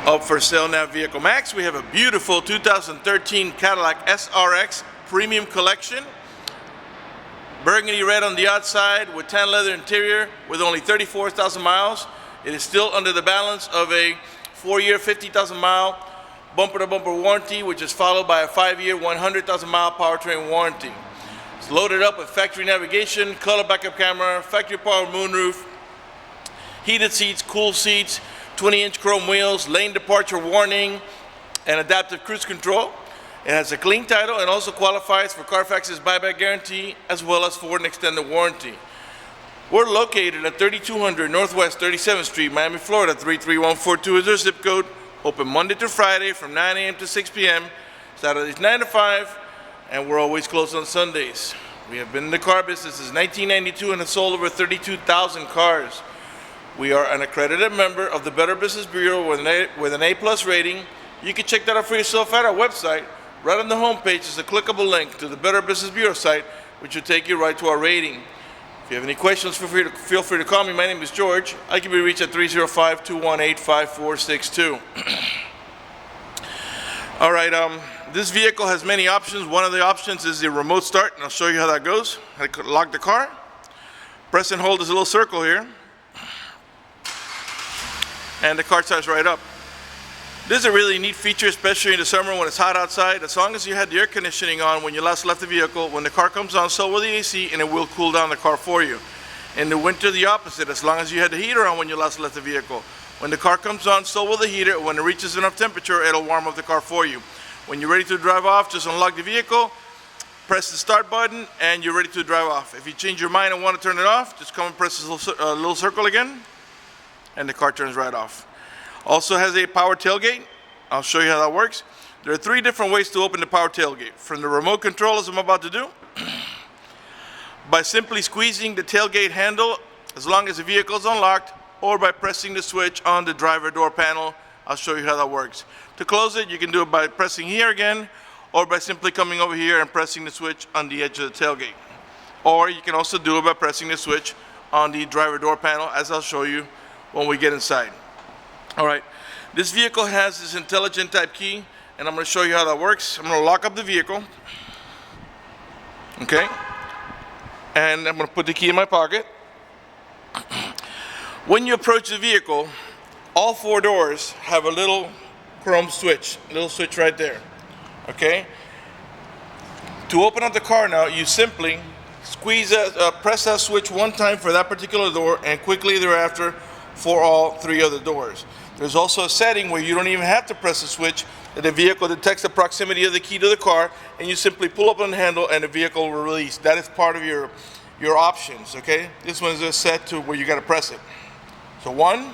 Up for sale now, Vehiclemax. We have a beautiful 2013 Cadillac SRX Premium Collection. Burgundy red on the outside with tan leather interior with only 34,000 miles. It is still under the balance of a 4-year, 50,000 mile bumper-to-bumper warranty, which is followed by a 5-year, 100,000 mile powertrain warranty. It's loaded up with factory navigation, color backup camera, factory power moonroof, heated seats, cool seats, 20-inch chrome wheels, lane departure warning, and adaptive cruise control. It has a clean title and also qualifies for Carfax's buyback guarantee as well as for an extended warranty. We're located at 3200 Northwest 37th Street, Miami, Florida. 33142 is our zip code. Open Monday to Friday from 9 a.m. to 6 p.m. Saturdays 9 to 5, and we're always closed on Sundays. We have been in the car business since 1992 and have sold over 32,000 cars. We are an accredited member of the Better Business Bureau with an A+ rating. You can check that out for yourself at our website. Right on the homepage is a clickable link to the Better Business Bureau site, which will take you right to our rating. If you have any questions, feel free to call me. My name is George. I can be reached at 305-218-5462. All right, this vehicle has many options. One of the options is the remote start, and I'll show you how that goes. I could lock the car. Press and hold this little circle here, and the car starts right up. This is a really neat feature, especially in the summer when it's hot outside. As long as you had the air conditioning on when you last left the vehicle, when the car comes on, so will the AC, and it will cool down the car for you. In the winter, the opposite. As long as you had the heater on when you last left the vehicle, when the car comes on, so will the heater. When it reaches enough temperature, it'll warm up the car for you. When you're ready to drive off, just unlock the vehicle, press the start button, and you're ready to drive off. If you change your mind and want to turn it off, just come and press this little circle again, and the car turns right off. Also has a power tailgate. I'll show you how that works. There are 3 different ways to open the power tailgate. From the remote control, as I'm about to do, by simply squeezing the tailgate handle as long as the vehicle is unlocked, or by pressing the switch on the driver door panel. I'll show you how that works. To close it, you can do it by pressing here again, or by simply coming over here and pressing the switch on the edge of the tailgate. Or you can also do it by pressing the switch on the driver door panel, as I'll show you when we get inside. All right, this vehicle has this intelligent type key, and I'm going to show you how that works. I'm going to lock up the vehicle, okay, and I'm going to put the key in my pocket. When you approach the vehicle, all 4 doors have a little chrome switch, right there, okay. To open up the car now, you simply press that switch one time for that particular door, and quickly thereafter for all 3 other doors. There's also a setting where you don't even have to press the switch, that the vehicle detects the proximity of the key to the car, and you simply pull up on the handle and the vehicle will release. That is part of your options, okay? This one is just set to where you got to press it. So 1,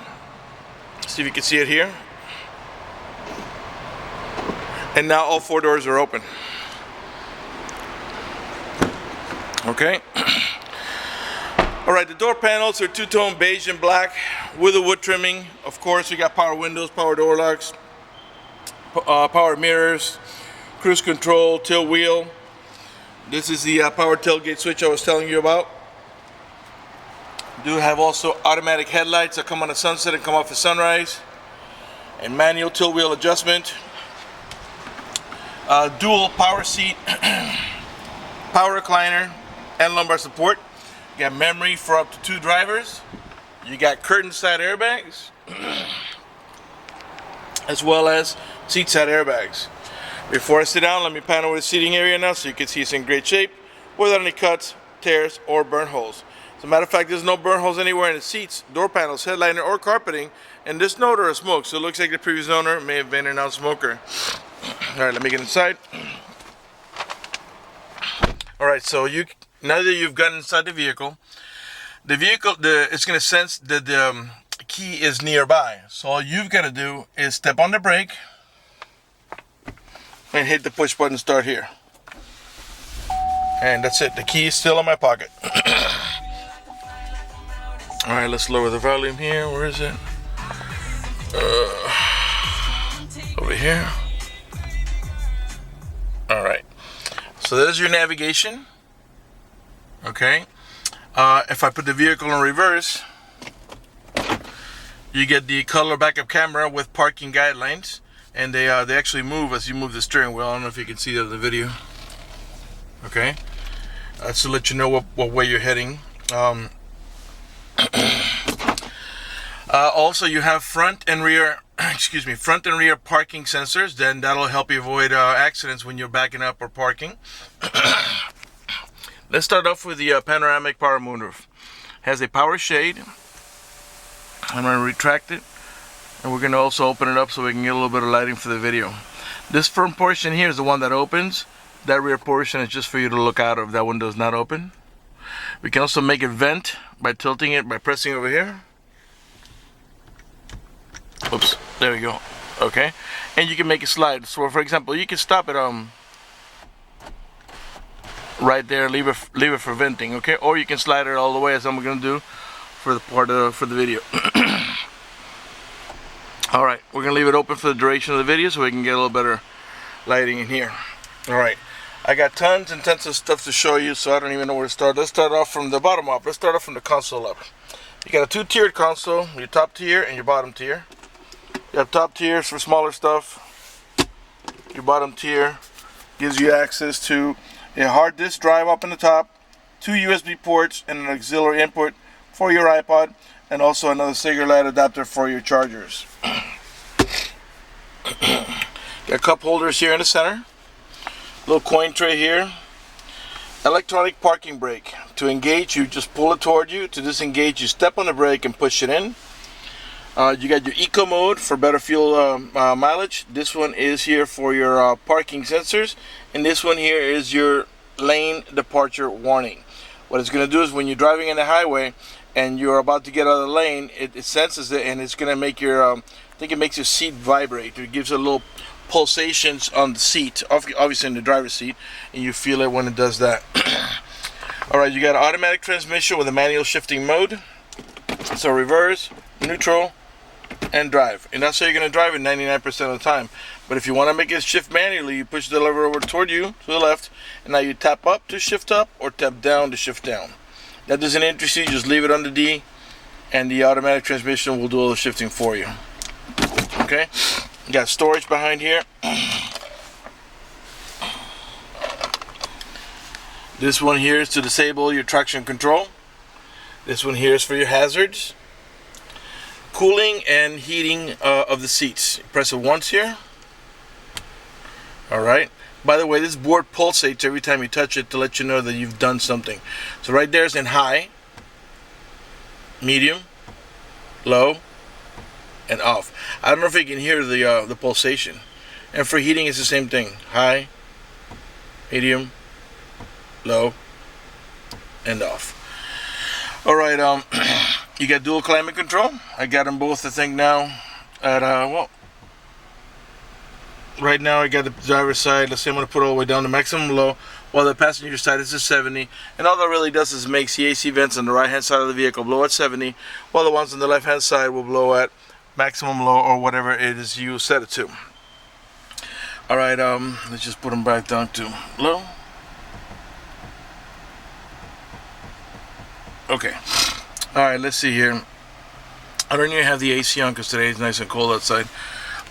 see if you can see it here. And now all 4 doors are open. Okay? All right, the door panels are 2-tone beige and black with a wood trimming. Of course, we got power windows, power door locks, power mirrors, cruise control, tilt wheel. This is the power tailgate switch I was telling you about. Do have also automatic headlights that come on at sunset and come off at sunrise, and manual tilt wheel adjustment. Dual power seat, power recliner, and lumbar support. You got memory for up to 2 drivers. You got curtain side airbags, as well as seat side airbags. Before I sit down, let me pan over the seating area now so you can see it's in great shape without any cuts, tears, or burn holes. As a matter of fact, there's no burn holes anywhere in the seats, door panels, headliner, or carpeting, and there's no odor of smoke, so it looks like the previous owner may have been a non-smoker. All right, let me get inside. All right, so now that you've gotten inside the vehicle, it's going to sense that the key is nearby. So all you've got to do is step on the brake and hit the push button start here. And that's it. The key is still in my pocket. All right, let's lower the volume here. Where is it? Over here. All right. So there's your navigation. Okay. If I put the vehicle in reverse, You get the color backup camera with parking guidelines, and they actually move as you move the steering wheel. I don't know if you can see that in the video. Okay, that's to let you know what way you're heading. Also, you have front and rear parking sensors. Then that'll help you avoid accidents when you're backing up or parking. Let's start off with the panoramic power moonroof. Has a power shade. I'm going to retract it, and we're going to also open it up so we can get a little bit of lighting for the video. This front portion here is the one that opens. That rear portion is just for you to look out of. That window is not open. We can also make it vent by tilting it, by pressing over here. Oops, there we go. Okay, and you can make it slide. So for example, you can stop it right there, leave it for venting, okay? Or you can slide it all the way, as I'm gonna do for the video. All right, we're gonna leave it open for the duration of the video so we can get a little better lighting in here. All right, I got tons and tons of stuff to show you, so I don't even know where to start. Let's start off from the bottom up. Let's start off from the console up. You got a two-tiered console, your top tier and your bottom tier. You have top tiers for smaller stuff. Your bottom tier gives you access to a hard disk drive up in the top, 2 USB ports, and an auxiliary input for your iPod, and also another cigarette adapter for your chargers. Got cup holders here in the center. Little coin tray here. Electronic parking brake. To engage, you just pull it toward you. To disengage, you step on the brake and push it in. You got your eco mode for better fuel mileage. This one is here for your parking sensors, and this one here is your lane departure warning. What it's going to do is when you're driving in the highway and you're about to get out of the lane, it senses it, and it's going to make your I think it makes your seat vibrate. It gives a little pulsations on the seat, obviously in the driver's seat, and you feel it when it does that. Alright, you got an automatic transmission with a manual shifting mode. So reverse, neutral, and drive. And that's how you're going to drive it 99% of the time. But if you want to make it shift manually, you push the lever over toward you, to the left, and now you tap up to shift up, or tap down to shift down. That doesn't interest you, just leave it under D, and the automatic transmission will do all the shifting for you. Okay? You got storage behind here. This one here is to disable your traction control. This one here is for your hazards. Cooling and heating of the seats. Press it once here. Alright. By the way, this board pulsates every time you touch it to let you know that you've done something. So right there is in high, medium, low, and off. I don't know if you can hear the pulsation. And for heating, it's the same thing. High, medium, low, and off. Alright, you got dual climate control. I got them both, I think, now at, well, right now I got the driver's side. Let's say I'm going to put it all the way down to maximum low, while the passenger side is at 70. And all that really does is makes the AC vents on the right hand side of the vehicle blow at 70, while the ones on the left hand side will blow at maximum low, or whatever it is you set it to. Alright, let's just put them back down to low. Okay. Alright, let's see here. I don't even have the AC on because today is nice and cold outside.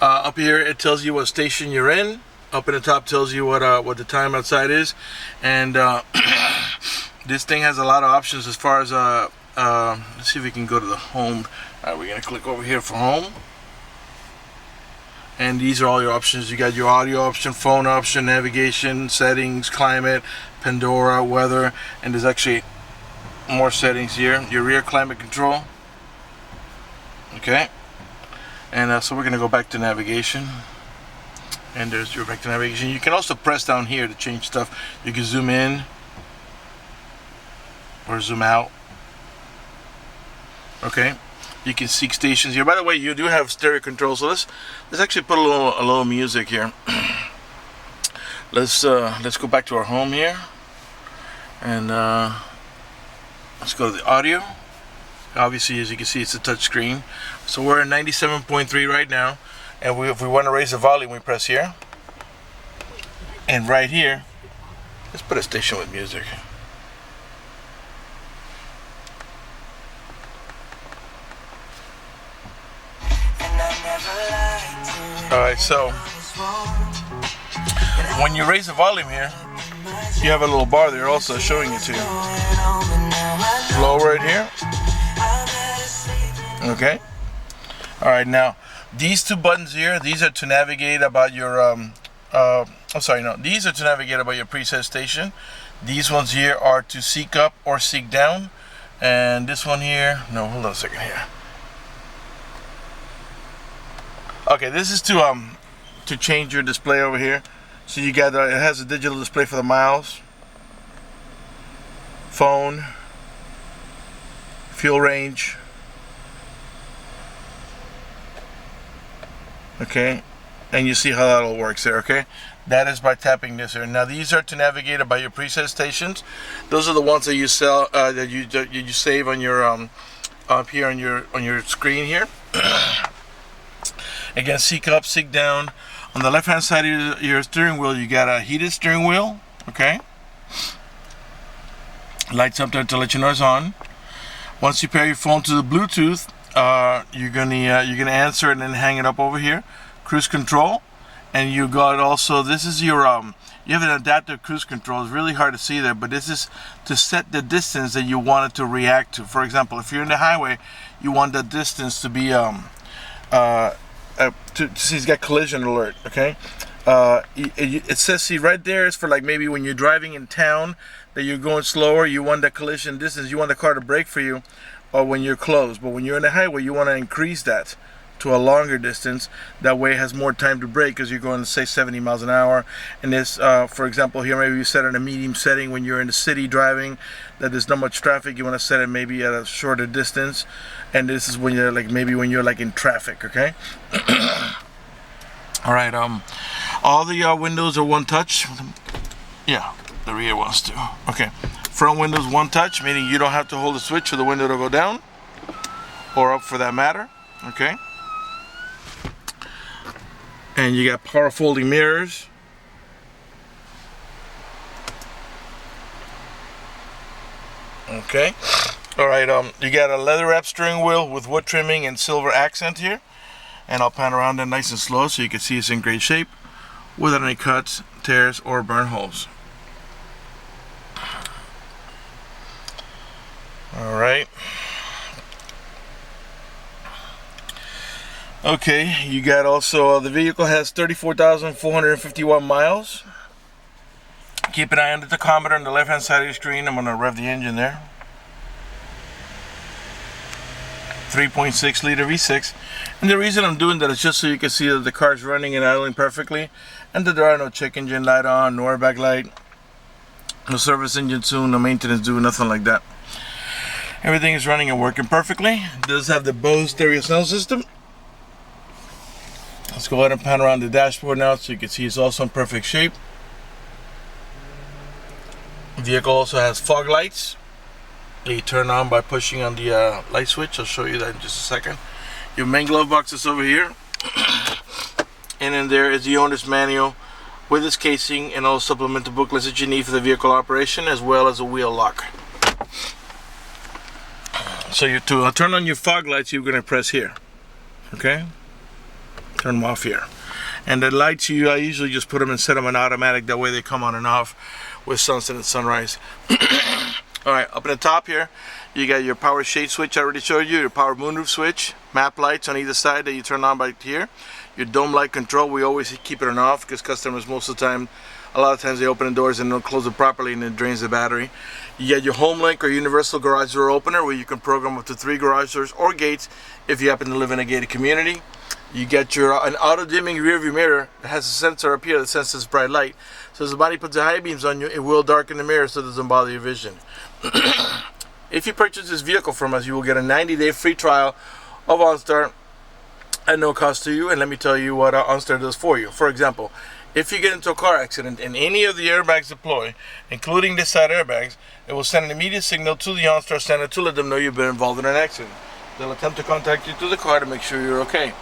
Up here it tells you what station you're in. Up in the top tells you what the time outside is. And this thing has a lot of options as far as let's see if we can go to the home. Alright, we're gonna click over here for home. And these are all your options. You got your audio option, phone option, navigation, settings, climate, Pandora, weather, and there's actually more settings here. Your rear climate control. Okay. And so we're going to go back to navigation. And there's your back to navigation. You can also press down here to change stuff. You can zoom in or zoom out. Okay. You can seek stations here. By the way, you do have stereo control. So let's actually put a little music here. Let's go back to our home here. And let's go to the audio. Obviously, as you can see, it's a touch screen. So we're at 97.3 right now. And if we want to raise the volume, we press here. And right here, let's put a station with music. Alright, so when you raise the volume here, you have a little bar there also showing it to you. Lower it here. Okay. Alright, now these two buttons here, these are to navigate about your these are to navigate about your preset station. These ones here are to seek up or seek down. And this one here, no, hold on a second here. Okay, this is to change your display over here. So you got it has a digital display for the miles, phone, fuel range. Okay, and you see how that all works there. Okay, that is by tapping this here. Now these are to navigate by your preset stations. Those are the ones that you sell that you save on your up here on your screen here. Again, seek up, seek down. On the left hand side of your steering wheel, you got a heated steering wheel. Okay, lights up there to let you know it's on. Once you pair your phone to the Bluetooth, you're gonna answer it and then hang it up over here. Cruise control, and you got also, this is your you have an adaptive cruise control. It's really hard to see there, but this is to set the distance that you want it to react to. For example, if you're in the highway, you want the distance to be see, it's got collision alert. Okay, it says, see right there, it's for like maybe when you're driving in town that you're going slower, you want that collision distance, you want the car to brake for you, or when you're close. But when you're in the highway, you want to increase that to a longer distance. That way it has more time to brake because you're going, say, 70 miles an hour. And this, for example, here maybe you set it in a medium setting when you're in the city driving, that there's not much traffic. You want to set it maybe at a shorter distance. And this is when you're like, maybe when you're like in traffic. Okay. All right. All the windows are one touch. Yeah, the rear ones too. Okay. Front windows one touch, meaning you don't have to hold the switch for the window to go down or up for that matter. Okay. And you got power folding mirrors. Okay. All right. You got a leather wrap steering wheel with wood trimming and silver accent here. And I'll pan around it nice and slow so you can see it's in great shape without any cuts, tears, or burn holes. All right. Okay, you got also the vehicle has 34,451 miles. Keep an eye on the tachometer on the left hand side of your screen. I'm going to rev the engine there. 3.6 liter V6. And the reason I'm doing that is just so you can see that the car's running and idling perfectly, and that there are no check engine light on, no airbag light, no service engine soon, no maintenance due, nothing like that. Everything is running and working perfectly. It does have the Bose stereo sound system. Let's go ahead and pan around the dashboard now so you can see it's also in perfect shape. The vehicle also has fog lights. You turn on by pushing on the light switch. I'll show you that in just a second. Your main glove box is over here. And in there is the owner's manual with its casing and all supplemental booklets that you need for the vehicle operation, as well as a wheel lock. So to turn on your fog lights, you're going to press here. Okay? Turn them off here. And the lights, I usually just put them and set them in automatic. That way they come on and off with sunset and sunrise. Alright, up in the top here, you got your power shade switch I already showed you, your power moonroof switch, map lights on either side that you turn on by here. Your dome light control, we always keep it on off because customers most of the time, a lot of times they open the doors and don't close it properly and it drains the battery. You got your home link or universal garage door opener where you can program up to 3 garage doors or gates if you happen to live in a gated community. You get an auto dimming rear view mirror that has a sensor up here that senses bright light. So as the body puts the high beams on you, it will darken the mirror so it doesn't bother your vision. If you purchase this vehicle from us, you will get a 90-day free trial of OnStar at no cost to you. And let me tell you what OnStar does for you. For example, if you get into a car accident and any of the airbags deploy, including the side airbags, it will send an immediate signal to the OnStar center to let them know you've been involved in an accident. They'll attempt to contact you through the car to make sure you're okay.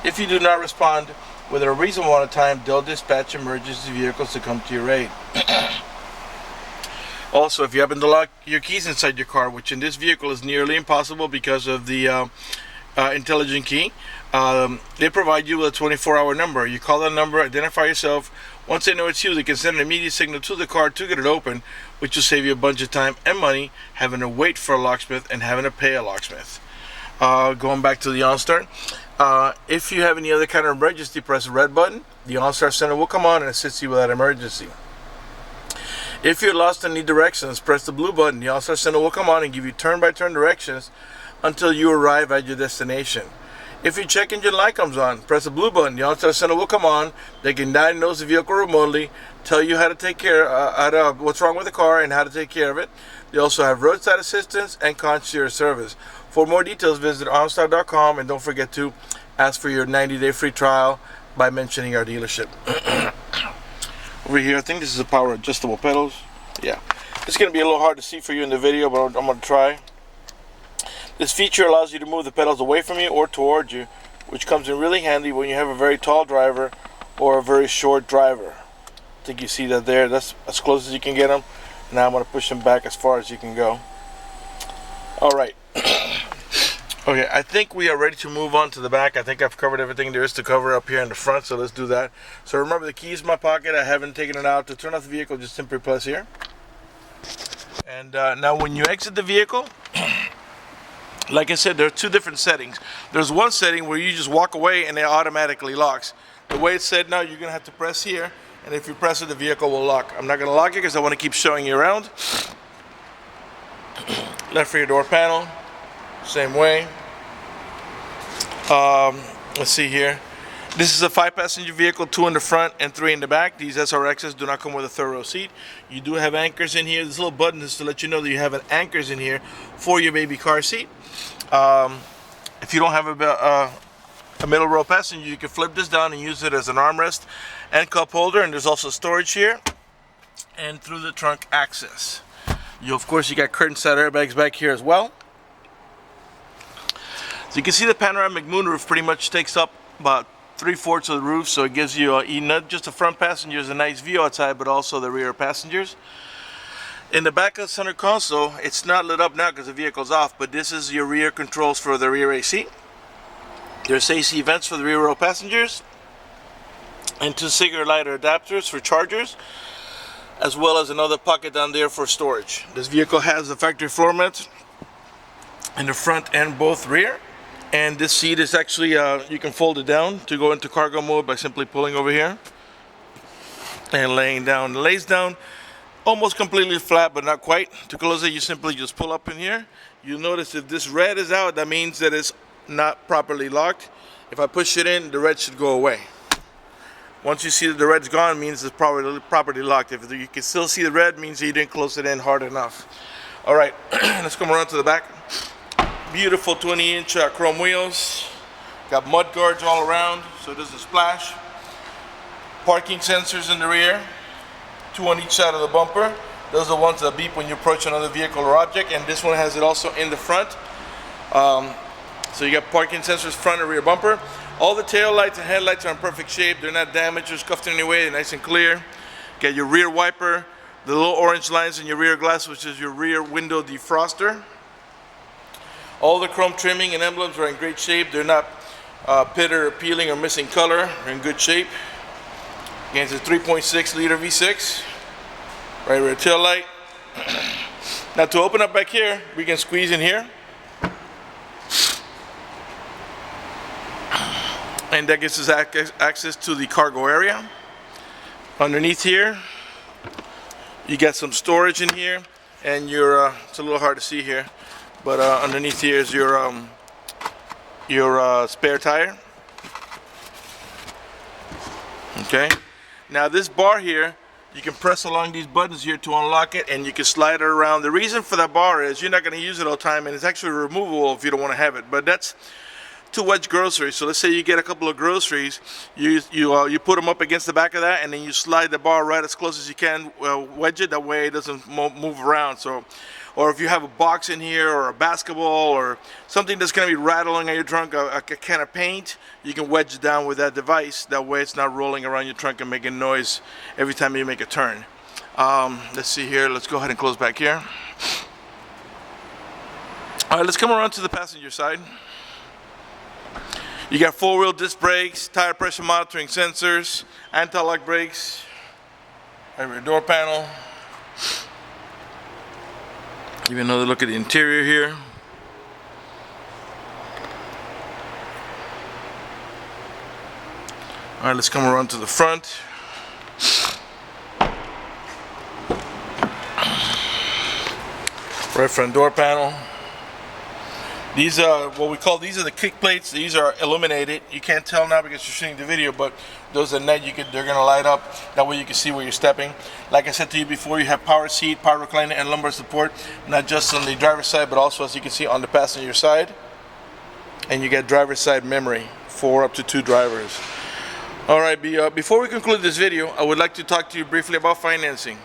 If you do not respond within a reasonable amount of time, they'll dispatch emergency vehicles to come to your aid. Also, if you happen to lock your keys inside your car, which in this vehicle is nearly impossible because of the intelligent key. They provide you with a 24-hour number. You call that number, identify yourself. Once they know it's you, they can send an immediate signal to the car to get it open, which will save you a bunch of time and money having to wait for a locksmith and having to pay a locksmith. Going back to the OnStart, if you have any other kind of emergency, press the red button. The OnStart Center will come on and assist you with that emergency. If you're lost and need directions, press the blue button. The OnStart Center will come on and give you turn-by-turn directions until you arrive at your destination. If your check engine light comes on, press the blue button. The OnStart Center will come on. They can diagnose the vehicle remotely, tell you how to take care, what's wrong with the car and how to take care of it. They also have roadside assistance and concierge service. For more details, visit OnStar.com, and don't forget to ask for your 90-day free trial by mentioning our dealership. Over here, I think this is the power adjustable pedals. Yeah, it's going to be a little hard to see for you in the video, but I'm going to try. This feature allows you to move the pedals away from you or towards you, which comes in really handy when you have a very tall driver or a very short driver. I think you see that there. That's as close as you can get them. Now I'm going to push them back as far as you can go. Alright. Okay, I think we are ready to move on to the back. I think I've covered everything there is to cover up here in the front, so let's do that. So remember, the key is in my pocket. I haven't taken it out. To turn off the vehicle, just simply press here. And now when you exit the vehicle, like I said, there are two different settings. There's one setting where you just walk away and it automatically locks. The way it's set now, you're going to have to press here, and if you press it, the vehicle will lock. I'm not going to lock it because I want to keep showing you around. Left rear door panel, same way. Let's see here. This is a 5-passenger vehicle, 2 in the front and 3 in the back. These SRXs do not come with a third row seat. You do have anchors in here. This little button is to let you know that you have anchors in here for your baby car seat. If you don't have a middle row passenger, you can flip this down and use it as an armrest and cup holder. And there's also storage here and through the trunk access. Of course, you got curtain side airbags back here as well. So you can see the panoramic moonroof pretty much takes up about 3/4 of the roof, so it gives you not just the front passengers a nice view outside, but also the rear passengers. In the back of the center console, it's not lit up now because the vehicle's off, but this is your rear controls for the rear AC. There's AC vents for the rear row passengers, and 2 cigarette lighter adapters for chargers, as well as another pocket down there for storage. This vehicle has the factory floor mats in the front and both rear. And this seat is actually, you can fold it down to go into cargo mode by simply pulling over here and laying down. It lays down almost completely flat, but not quite. To close it, you simply just pull up in here. You'll notice if this red is out, that means that it's not properly locked. If I push it in, the red should go away. Once you see that the red's gone, it means it's properly locked. If you can still see the red, it means that you didn't close it in hard enough. All right, let's come around to the back. Beautiful 20-inch chrome wheels. Got mud guards all around, so it doesn't splash. Parking sensors in the rear, 2 on each side of the bumper. Those are the ones that beep when you approach another vehicle or object, and this one has it also in the front. So you got parking sensors front and rear bumper. All the tail lights and headlights are in perfect shape. They're not damaged or scuffed in any way. They're nice and clear. Got your rear wiper, the little orange lines in your rear glass, which is your rear window defroster. All the chrome trimming and emblems are in great shape. They're not pitted or peeling or missing color. They're in good shape. Again, it's a 3.6 liter V6. Right rear tail light. Now to open up back here, we can squeeze in here. And that gives us access to the cargo area. Underneath here, you got some storage in here, and it's a little hard to see here. But underneath here is your spare tire. Okay. Now this bar here, you can press along these buttons here to unlock it, and you can slide it around. The reason for that bar is you're not going to use it all the time, and it's actually removable if you don't want to have it. But that's to wedge groceries. So let's say you get a couple of groceries, you put them up against the back of that, and then you slide the bar right as close as you can, wedge it, that way it doesn't move around. So, or if you have a box in here, or a basketball, or something that's going to be rattling on your trunk, a can of paint, you can wedge it down with that device. That way it's not rolling around your trunk and making noise every time you make a turn. Let's see here. Let's go ahead and close back here. All right, let's come around to the passenger side. You got 4-wheel disc brakes, tire pressure monitoring sensors, anti-lock brakes, rear door panel. Give you another look at the interior here. All right, let's come around to the front. Right front door panel. These are what we call, these are the kick plates. These are illuminated. You can't tell now because you're shooting the video, but those are net. They're gonna light up. That way you can see where you're stepping. Like I said to you before, you have power seat, power recliner, and lumbar support, not just on the driver's side, but also, as you can see, on the passenger side. And you get driver's side memory for up to 2 drivers. All right, before we conclude this video, I would like to talk to you briefly about financing.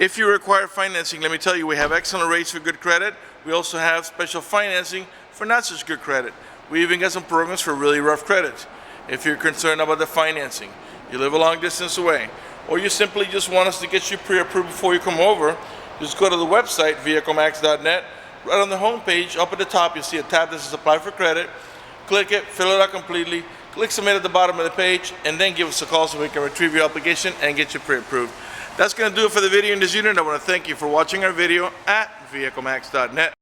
If you require financing, let me tell you, we have excellent rates for good credit. We also have special financing for not such good credit. We even got some programs for really rough credit. If you're concerned about the financing, you live a long distance away, or you simply just want us to get you pre-approved before you come over, just go to the website, vehiclemax.net. Right on the home page, up at the top, you'll see a tab that says Apply for Credit. Click it, fill it out completely. Click Submit at the bottom of the page, and then give us a call so we can retrieve your application and get you pre-approved. That's going to do it for the video in this unit. I want to thank you for watching our video at vehiclemax.net.